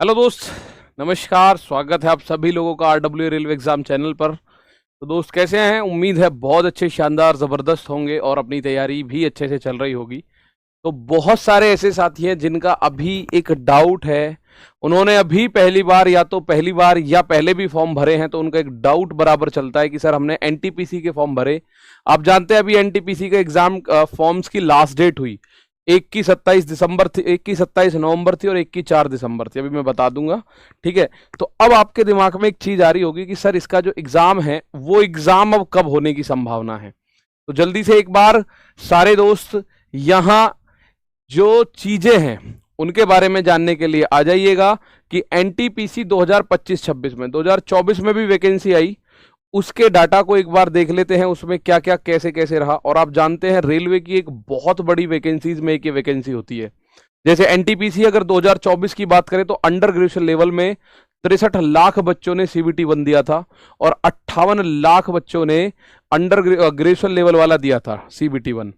Hello दोस्त, नमस्कार। स्वागत है आप सभी लोगों का आरडब्ल्यू रेलवे एग्जाम चैनल पर। तो दोस्त कैसे हैं? उम्मीद है बहुत अच्छे, शानदार, ज़बरदस्त होंगे और अपनी तैयारी भी अच्छे से चल रही होगी। तो बहुत सारे ऐसे साथी हैं जिनका अभी एक डाउट है। उन्होंने अभी पहली बार या तो पहली बार या पहले भी फॉर्म भरे हैं, तो उनका एक डाउट बराबर चलता है कि सर हमने एनटीपीसी के फॉर्म भरे। आप जानते हैं अभी एनटीपीसी का एग्जाम फॉर्म्स की लास्ट डेट हुई। एक की 27 दिसंबर थी, एक की 27 नवंबर थी और एक की 4 दिसंबर थी। अभी मैं बता दूंगा, ठीक है। तो अब आपके दिमाग में एक चीज आ रही होगी कि सर इसका जो एग्जाम है वो एग्जाम अब कब होने की संभावना है। तो जल्दी से एक बार सारे दोस्त यहां जो चीजें हैं उनके बारे में जानने के लिए आ जाइएगा कि एनटीपीसी 2025-26 में 2024 में भी वैकेंसी आई, उसके डाटा को एक बार देख लेते हैं, उसमें क्या क्या कैसे कैसे रहा। और आप जानते हैं रेलवे की एक बहुत बड़ी वैकेंसीज में एक ये वैकेंसी होती है। जैसे एनटीपीसी अगर 2024 की बात करें तो अंडर ग्रेजुएशन लेवल में 63 लाख बच्चों ने सीबीटी 1 दिया था और 58 लाख बच्चों ने अंडर ग्रेजुएशन लेवल वाला दिया था सीबीटी 1,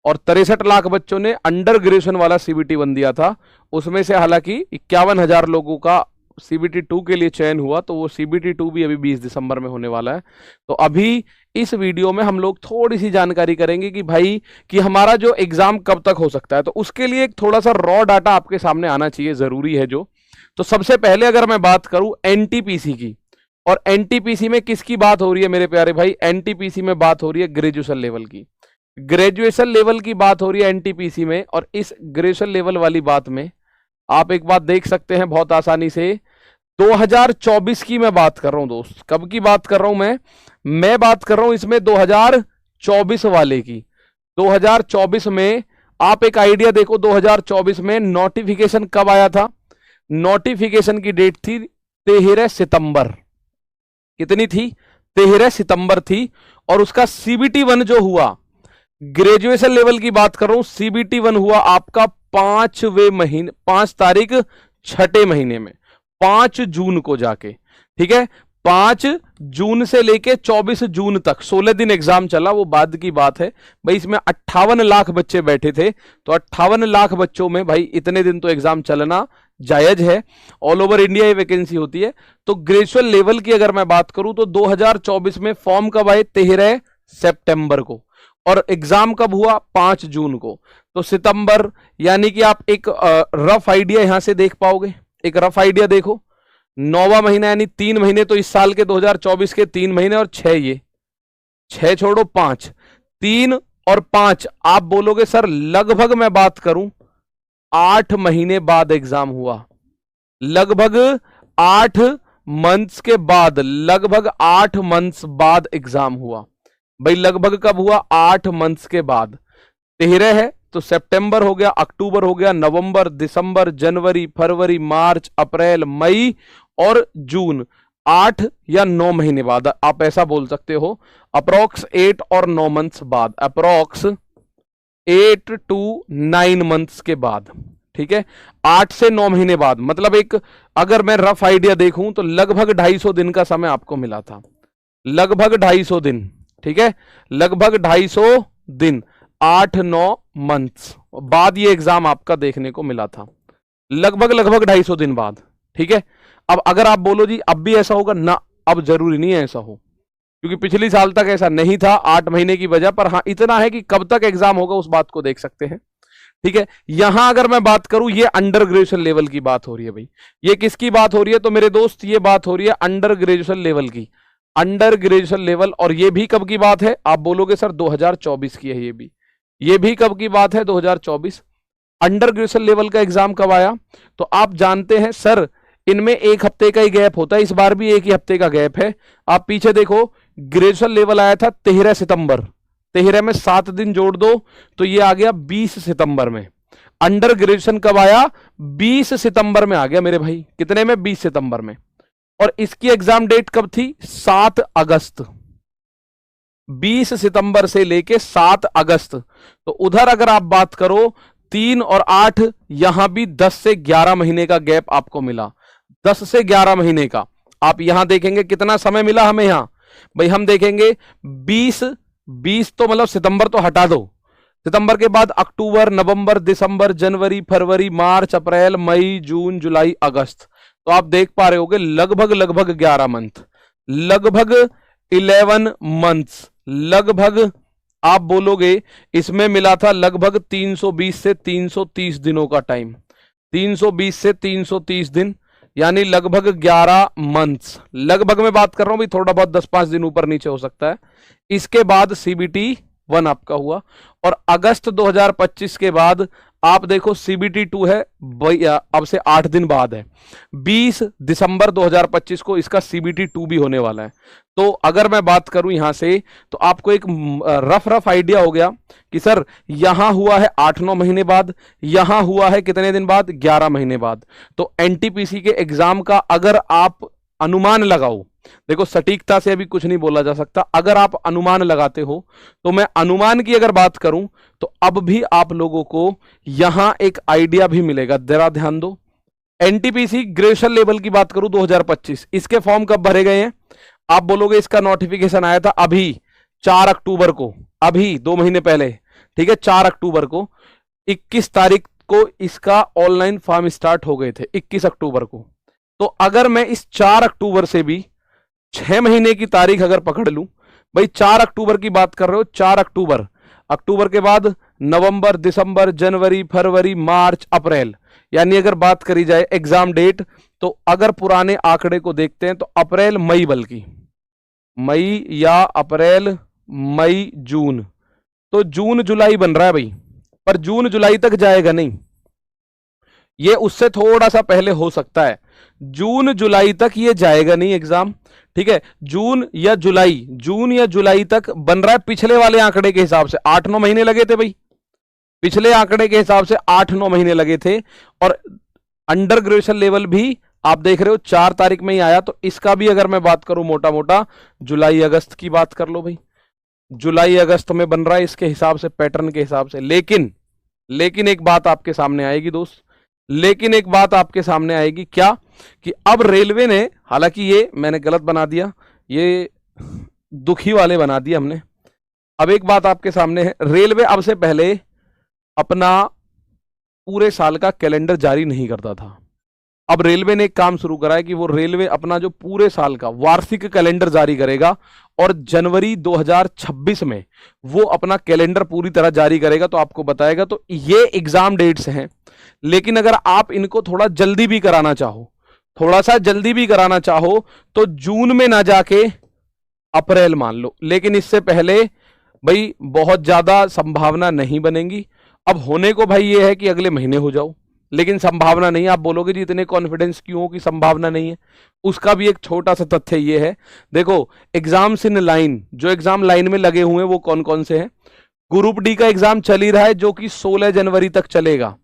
और 63 लाख बच्चों ने अंडर ग्रेजुएशन वाला सीबीटी 1 दिया था। उसमें से हालांकि 51,000 लोगों का सीबीटी 2 के लिए चयन हुआ, तो वो सीबीटी 2 भी अभी 20 दिसंबर में होने वाला है। तो अभी इस वीडियो में हम लोग थोड़ी सी जानकारी करेंगे कि भाई कि हमारा जो एग्जाम कब तक हो सकता है। तो उसके लिए एक थोड़ा सा रॉ डाटा आपके सामने आना चाहिए, जरूरी है जो। तो सबसे पहले अगर मैं बात करूं एनटीपीसी की, और एनटीपीसी में किसकी बात हो रही है मेरे प्यारे भाई? एनटीपीसी में बात हो रही है ग्रेजुएशन लेवल की। ग्रेजुएशन लेवल की बात हो रही है एनटीपीसी में। और इस ग्रेजुएशन लेवल वाली बात में आप एक बात देख सकते हैं बहुत आसानी से, 2024 की मैं बात कर रहा हूं दोस्त। कब की बात कर रहा हूं मैं बात कर रहा हूं इसमें 2024 वाले की। 2024 में आप एक आइडिया देखो, 2024 में नोटिफिकेशन कब आया था? नोटिफिकेशन की डेट थी 13 सितंबर। कितनी थी? 13 सितंबर थी। और उसका सीबीटी 1 जो हुआ, ग्रेजुएशन लेवल की बात कर रहा हूं, सीबीटी 1 हुआ आपका 5 तारीख 6 महीने में, 5 जून को जाके, ठीक है। 5 जून से लेके 24 जून तक 16 दिन एग्जाम चला, वो बाद की बात है भाई। इसमें 58 लाख बच्चे बैठे थे, तो 58 लाख बच्चों में भाई इतने दिन तो एग्जाम चलना जायज है। ऑल ओवर इंडिया ये वैकेंसी होती है। तो ग्रेजुएशन लेवल की अगर मैं बात करूं तो 2024 में फॉर्म कब आए? 13 सितंबर को। और एग्जाम कब हुआ? 5 जून को। तो सितंबर, यानी कि आप एक रफ आइडिया यहां से देख पाओगे। एक रफ आइडिया देखो, 9वां महीना यानी 3 महीने तो इस साल के 2024 के 3 महीने और 6, ये 6 छोड़ो 5, 3 और 5 आप बोलोगे सर लगभग मैं बात करूं 8 महीने बाद एग्जाम हुआ। लगभग 8 मंथ्स के बाद, लगभग 8 मंथ्स बाद एग्जाम हुआ भाई। लगभग कब हुआ? 8 मंथ्स के बाद। 13 है तो सितंबर हो गया, अक्टूबर हो गया, नवंबर, दिसंबर, जनवरी, फरवरी, मार्च, अप्रैल, मई और जून। 8 या 9 महीने बाद आप ऐसा बोल सकते हो। अप्रोक्स 8 और 9 मंथ्स बाद, अप्रोक्स 8 to 9 मंथ्स के बाद, ठीक है। 8 से 9 महीने बाद, मतलब एक अगर मैं रफ आइडिया देखूं तो लगभग 250 दिन का समय आपको मिला था। लगभग 250 दिन, ठीक है। लगभग 250 दिन, 8-9 मंथ्स बाद ये एग्जाम आपका देखने को मिला था। लगभग 250 दिन बाद, ठीक है। अब अगर आप बोलो जी अब भी ऐसा होगा ना, अब जरूरी नहीं है ऐसा हो, क्योंकि पिछली साल तक ऐसा नहीं था 8 महीने की वजह पर। हाँ इतना है कि कब तक एग्जाम होगा उस बात को देख सकते हैं, ठीक है। यहां अगर मैं बात करूं, ये अंडर ग्रेजुएशन लेवल की बात हो रही है भाई। ये किसकी बात हो रही है? तो मेरे दोस्त ये बात हो रही है अंडर ग्रेजुएशन लेवल की। अंडर ग्रेजुएशन लेवल, और ये भी कब की बात है? आप बोलोगे सर 2024 की है। ये भी कब की बात है? 2024। अंडर ग्रेजुएशन लेवल का एग्जाम कब आया? तो आप जानते हैं सर इनमें 1 हफ्ते का ही गैप होता है, इस बार भी 1 ही हफ्ते का गैप है। आप पीछे देखो, ग्रेजुएशन लेवल आया था 13 सितंबर, 13 में 7 दिन जोड़ दो तो ये आ गया 20 सितंबर में। अंडर ग्रेजुएशन कब आया? 20 सितंबर में आ गया मेरे भाई। कितने में? 20 सितंबर में। और इसकी एग्जाम डेट कब थी? 7 अगस्त। 20 सितंबर से लेके 7 अगस्त। तो उधर अगर आप बात करो 3 और 8, यहां भी 10 से 11 महीने का गैप आपको मिला। 10 से 11 महीने का आप यहां देखेंगे कितना समय मिला हमें यहां भाई। हम देखेंगे 20 तो मतलब सितंबर तो हटा दो, सितंबर के बाद अक्टूबर, नवंबर, दिसंबर, जनवरी, फरवरी, मार्च, अप्रैल, मई, जून, जुलाई, अगस्त। तो आप देख पा रहे होगे लगभग लगभग 11 मंथ, लगभग 11 मंथ्स, लगभग आप बोलोगे इसमें मिला था लगभग 320 से 330 दिनों का टाइम, 320 से 330 दिन, यानी लगभग 11 मंथ्स। लगभग मैं बात कर रहा हूं भाई, थोड़ा बहुत 10-5 दिन ऊपर नीचे हो सकता है। इसके बाद सीबीटी 1 आपका हुआ, और अगस्त 2025 के बाद आप देखो सीबीटी 2 है, अब से 8 दिन बाद है, 20 दिसंबर 2025 को इसका सीबीटी 2 भी होने वाला है। तो अगर मैं बात करूं यहां से, तो आपको एक रफ आइडिया हो गया कि सर यहां हुआ है 8-9 महीने बाद, यहां हुआ है कितने दिन बाद, 11 महीने बाद। तो एनटीपीसी के एग्जाम का अगर आप अनुमान लगाओ, देखो सटीकता से अभी कुछ नहीं बोला जा सकता, अगर आप अनुमान लगाते हो तो मैं अनुमान की अगर बात करूं तो अब भी आप लोगों को यहां एक आइडिया भी मिलेगा। जरा ध्यान दो, एनटीपीसी ग्रेजुएशन लेवल की बात करूं 2025, इसके फॉर्म कब भरे गए हैं? आप बोलोगे इसका नोटिफिकेशन आया था अभी 4 अक्टूबर को, अभी 2 महीने पहले, ठीक है, 4 अक्टूबर को। 21 तारीख को इसका ऑनलाइन फॉर्म स्टार्ट हो गए थे, 21 अक्टूबर को। तो अगर मैं इस 4 अक्टूबर से भी 6 महीने की तारीख अगर पकड़ लूं, भाई 4 अक्टूबर की बात कर रहे हो, 4 अक्टूबर, अक्टूबर के बाद नवंबर, दिसंबर, जनवरी, फरवरी, मार्च, अप्रैल, यानी अगर बात करी जाए एग्जाम डेट, तो अगर पुराने आंकड़े को देखते हैं तो अप्रैल मई, बल्कि मई या अप्रैल मई जून, तो जून जुलाई बन रहा है भाई, पर जून जुलाई तक जाएगा नहीं, ये उससे थोड़ा सा पहले हो सकता है, जून जुलाई तक ये जाएगा नहीं एग्जाम, ठीक है। जून या जुलाई तक बन रहा है पिछले वाले आंकड़े के हिसाब से, 8-9 महीने लगे थे भाई, पिछले आंकड़े के हिसाब से 8-9 महीने लगे थे। और अंडर ग्रेजुएशन लेवल भी आप देख रहे हो 4 तारीख में ही आया, तो इसका भी अगर मैं बात करूं मोटा मोटा जुलाई अगस्त की बात कर लो भाई, जुलाई अगस्त में बन रहा है इसके हिसाब से, पैटर्न के हिसाब से। लेकिन एक बात आपके सामने आएगी दोस्त, लेकिन एक बात आपके सामने आएगी, क्या कि अब रेलवे ने, हालांकि ये मैंने गलत बना दिया, ये दुखी वाले बना दिए हमने। अब एक बात आपके सामने है, रेलवे अब से पहले अपना पूरे साल का कैलेंडर जारी नहीं करता था। अब रेलवे ने एक काम शुरू करा है कि वो रेलवे अपना जो पूरे साल का वार्षिक कैलेंडर जारी करेगा, और जनवरी 2026 में वो अपना कैलेंडर पूरी तरह जारी करेगा, तो आपको बताएगा। तो ये एग्जाम डेट्स हैं, लेकिन अगर आप इनको थोड़ा जल्दी भी कराना चाहो, थोड़ा सा जल्दी भी कराना चाहो, तो जून में ना जाके अप्रैल मान लो, लेकिन इससे पहले भाई बहुत ज्यादा संभावना नहीं बनेगी। अब होने को भाई ये है कि अगले महीने हो जाओ, लेकिन संभावना नहीं। आप बोलोगे जी इतने कॉन्फिडेंस क्यों हो कि संभावना नहीं है, उसका भी एक छोटा सा तथ्य ये है, देखो एग्जाम्स इन लाइन, जो एग्जाम लाइन में लगे हुए हैं वो कौन कौन से हैं। ग्रुप डी का एग्जाम चल ही रहा है, जो कि 16 जनवरी तक चलेगा,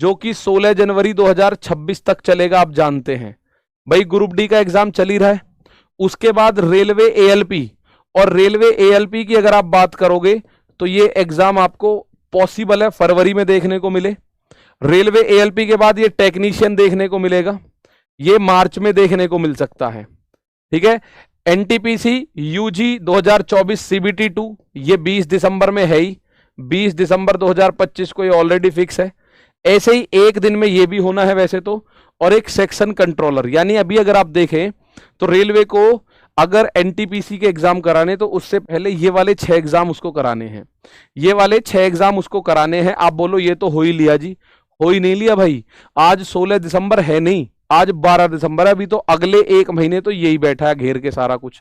जो कि 16 जनवरी 2026 तक चलेगा, आप जानते हैं भाई ग्रुप डी का एग्जाम चल ही रहा है। उसके बाद रेलवे एएलपी, और रेलवे एएलपी की अगर आप बात करोगे तो ये एग्जाम आपको पॉसिबल है फरवरी में देखने को मिले। रेलवे एएलपी के बाद ये टेक्नीशियन देखने को मिलेगा, ये मार्च में देखने को मिल सकता है, ठीक है। एनटीपीसी यूजी 2024 सीबीटी 2 ये 20 दिसंबर में है ही, 20 दिसंबर 2025 को ये ऑलरेडी फिक्स है। ऐसे ही एक दिन में ये भी होना है वैसे तो, और एक सेक्शन कंट्रोलर, यानी अभी अगर आप देखें तो रेलवे को अगर एनटीपीसी के एग्जाम कराने तो उससे पहले ये वाले 6 एग्जाम उसको कराने हैं, ये वाले 6 एग्जाम उसको कराने हैं। आप बोलो ये तो हो ही लिया जी, हो ही नहीं लिया भाई, आज 16 दिसंबर है नहीं, आज 12 दिसंबर है, अभी तो अगले 1 महीने तो यही बैठा है घेर के सारा कुछ,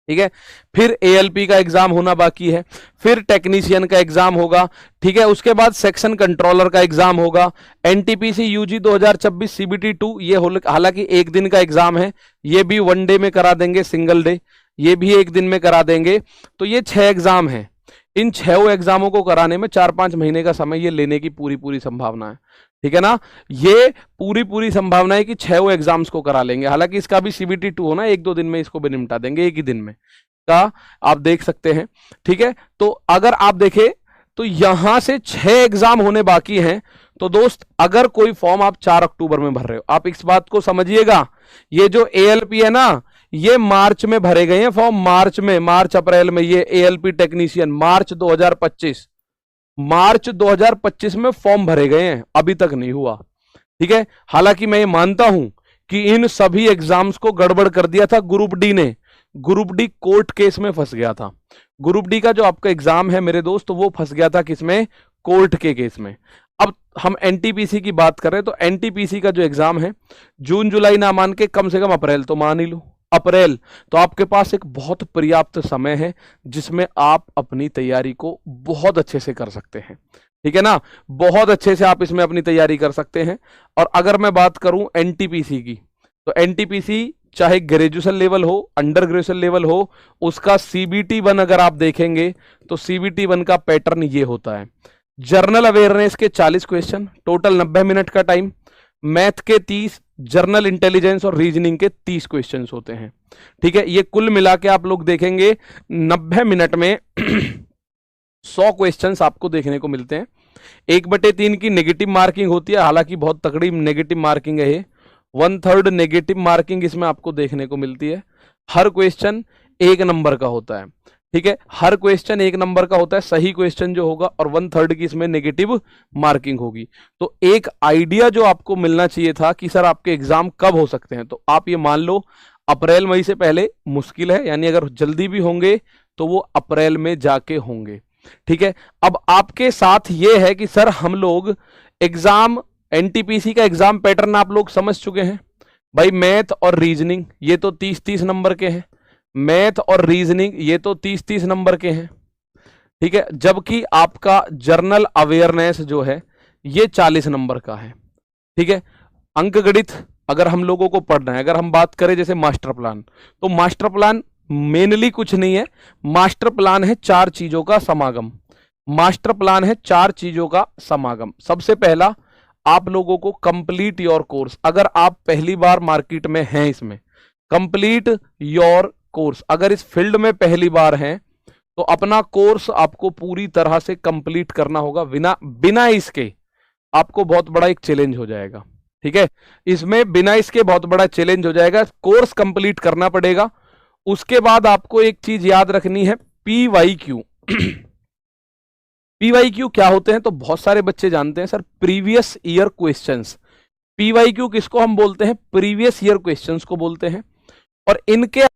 ठीक है। फिर एएलपी का एग्जाम होना बाकी है, फिर टेक्नीशियन का एग्जाम होगा, ठीक है। उसके बाद सेक्शन कंट्रोलर का एग्जाम होगा। एनटीपीसी यूजी 2026 सीबीटी 2 ये हालांकि 1 दिन का एग्जाम है, ये भी 1 डे में करा देंगे, सिंगल डे, ये भी 1 दिन में करा देंगे। तो ये 6 एग्जाम है, इन 6 एग्जामों को कराने में 4-5 महीने का समय ये लेने की पूरी संभावना है, ठीक है ना। ये पूरी संभावना है कि 6 एग्जाम्स को करा लेंगे। हालांकि इसका भी सीबीटी 2 होना, 1-2 दिन में इसको भी निपटा देंगे, 1 ही दिन में का आप देख सकते हैं, ठीक है। तो अगर आप देखें तो यहां से 6 एग्जाम होने बाकी हैं। तो दोस्त अगर कोई फॉर्म आप 4 अक्टूबर में भर रहे हो, आप इस बात को समझिएगा, ये जो एएलपी है ना, ये मार्च में भरे गए हैं फॉर्म, मार्च अप्रैल में, ये एएलपी टेक्नीशियन मार्च 2025, मार्च 2025 में फॉर्म भरे गए हैं, अभी तक नहीं हुआ। ठीक है, हालांकि मैं ये मानता हूं कि इन सभी एग्जाम्स को गड़बड़ कर दिया था ग्रुप डी ने। ग्रुप डी कोर्ट केस में फंस गया था। ग्रुप डी का जो आपका एग्जाम है मेरे दोस्त, वो फंस गया था किसमें? कोर्ट के केस में। अब हम एनटीपीसी की बात कर रहे हैं, तो एनटीपीसी का जो एग्जाम है, जून जुलाई ना मान के कम से कम अप्रैल तो मान ही लो, अप्रैल। तो आपके पास एक बहुत पर्याप्त समय है जिसमें आप अपनी तैयारी को बहुत अच्छे से कर सकते हैं। ठीक है ना, बहुत अच्छे से आप इसमें अपनी तैयारी कर सकते हैं। और अगर मैं बात करूं एनटीपीसी की, तो एनटीपीसी चाहे ग्रेजुएशन लेवल हो, अंडर ग्रेजुएशन लेवल हो, उसका सीबीटी 1 अगर आप देखेंगे तो सीबीटी 1 का पैटर्न ये होता है। जर्नल अवेयरनेस के 40 क्वेश्चन, टोटल 90 मिनट का टाइम, मैथ के 30, जर्नल इंटेलिजेंस और रीजनिंग के 30 क्वेश्चंस होते हैं। ठीक है, ये कुल मिला के आप लोग देखेंगे 90 मिनट में 100 क्वेश्चंस आपको देखने को मिलते हैं। 1/3 की नेगेटिव मार्किंग होती है, हालांकि बहुत तगड़ी नेगेटिव मार्किंग है ये। 1/3 नेगेटिव मार्किंग इसमें आपको देखने को मिलती है। हर क्वेश्चन 1 नंबर का होता है। ठीक है, हर क्वेश्चन 1 नंबर का होता है, सही क्वेश्चन जो होगा, और 1/3 की इसमें नेगेटिव मार्किंग होगी। तो एक आइडिया जो आपको मिलना चाहिए था कि सर आपके एग्जाम कब हो सकते हैं, तो आप ये मान लो अप्रैल मई से पहले मुश्किल है, यानी अगर जल्दी भी होंगे तो वो अप्रैल में जाके होंगे। ठीक है, अब आपके साथ ये है कि सर हम लोग एग्जाम, एनटीपीसी का एग्जाम पैटर्न आप लोग समझ चुके हैं भाई। मैथ और रीजनिंग ये तो 30-30 नंबर के हैं, मैथ और रीजनिंग ये तो 30-30 नंबर के हैं। ठीक है, जबकि आपका जर्नल अवेयरनेस जो है ये 40 नंबर का है। ठीक है, अंकगणित अगर हम लोगों को पढ़ना है, अगर हम बात करें जैसे मास्टर प्लान, तो मास्टर प्लान मेनली कुछ नहीं है, मास्टर प्लान है 4 चीजों का समागम। मास्टर प्लान है 4 चीजों का समागम। सबसे पहला, आप लोगों को कंप्लीट योर कोर्स। अगर आप पहली बार मार्केट में हैं, इसमें कंप्लीट योर कोर्स, अगर इस फील्ड में पहली बार हैं तो अपना कोर्स आपको पूरी तरह से कंप्लीट करना होगा। बिना इसके आपको बहुत बड़ा एक चैलेंज हो जाएगा। ठीक है, इसमें बिना इसके बहुत बड़ा चैलेंज हो जाएगा, कोर्स कंप्लीट करना पड़ेगा। उसके बाद आपको एक चीज याद रखनी है, PYQ। PYQ क्या होते हैं, तो बहुत सारे बच्चे जानते हैं sir, previous year questions. PYQ किसको हम बोलते हैं? प्रीवियस ईयर क्वेश्चंस को बोलते हैं। और इनके